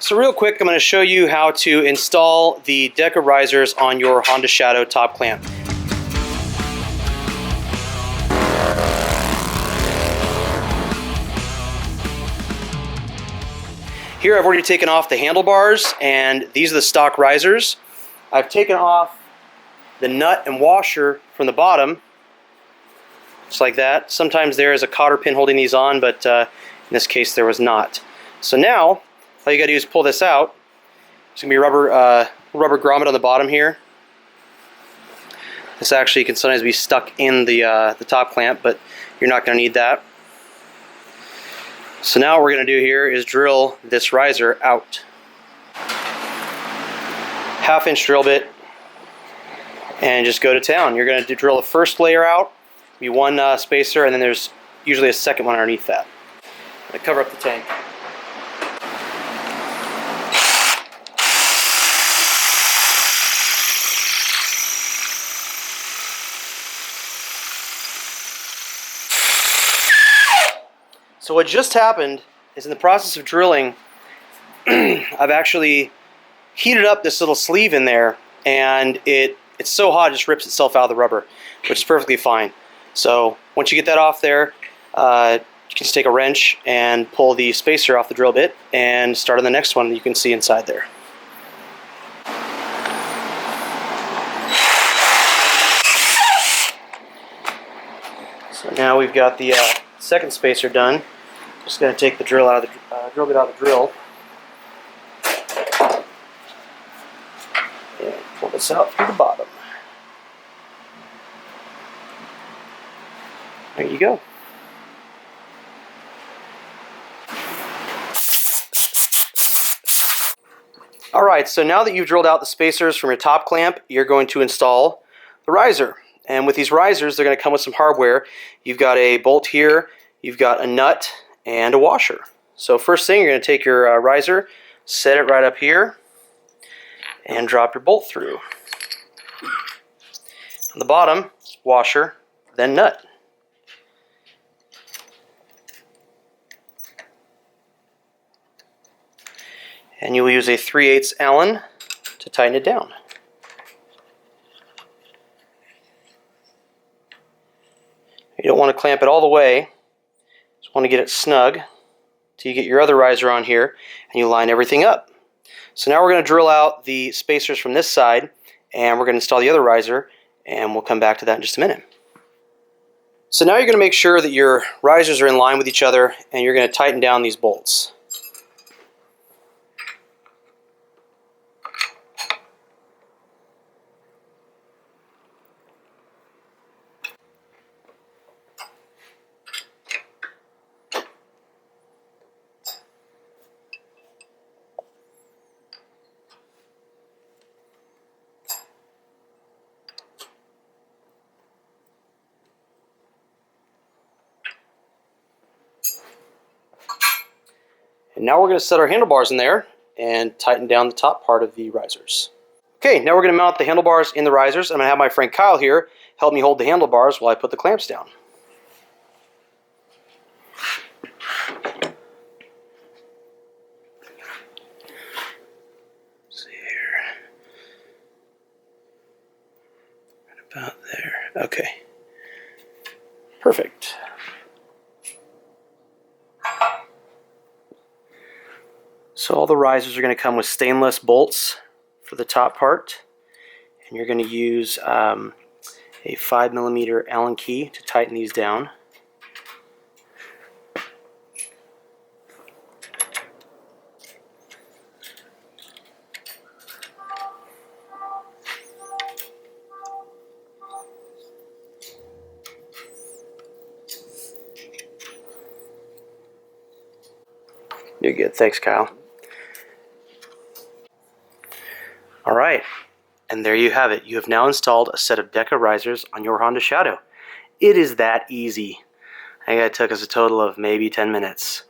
So real quick, I'm going to show you how to install the Deca Risers on your Honda Shadow top clamp. Here I've already taken off the handlebars, and these are the stock risers. I've taken off the nut and washer from the bottom, just like that. Sometimes there is a cotter pin holding these on, but in this case there was not. So now, all you gotta do is pull this out. There's gonna be a rubber grommet on the bottom here. This actually can sometimes be stuck in the top clamp, but you're not gonna need that. So now what we're gonna do here is drill this riser out. 1/2 inch drill bit, and just go to town. You're gonna drill the first layer out, be one spacer, and then there's usually a second one underneath that. I'm gonna cover up the tank. So what just happened is, in the process of drilling, I've actually heated up this little sleeve in there, and it's so hot it just rips itself out of the rubber, which is perfectly fine. So once you get that off there, you can just take a wrench and pull the spacer off the drill bit and start on the next one that you can see inside there. So now we've got the second spacer done. Just going to take the drill out of the drill bit out of the drill and pull this out through the bottom. There you go. Alright, so now that you've drilled out the spacers from your top clamp, you're going to install the riser. And with these risers, they're going to come with some hardware. You've got a bolt here, you've got a nut, and a washer. So first thing, you're going to take your riser, set it right up here, and drop your bolt through. On the bottom, washer, then nut. And you will use a 3/8 Allen to tighten it down. You don't want to clamp it all the way. Just want to get it snug till you get your other riser on here and you line everything up. So now we're going to drill out the spacers from this side, and we're going to install the other riser, and we'll come back to that in just a minute. So now you're going to make sure that your risers are in line with each other, and you're going to tighten down these bolts. And now we're going to set our handlebars in there and tighten down the top part of the risers. Okay, now we're going to mount the handlebars in the risers. I'm going to have my friend Kyle here help me hold the handlebars while I put the clamps down. Let's see here. Right about there. Okay. Perfect. So all the risers are going to come with stainless bolts for the top part, and you're going to use a 5mm Allen key to tighten these down. You're good. Thanks, Kyle. Alright, and there you have it. You have now installed a set of Deca Risers on your Honda Shadow. It is that easy. I think it took us a total of maybe 10 minutes.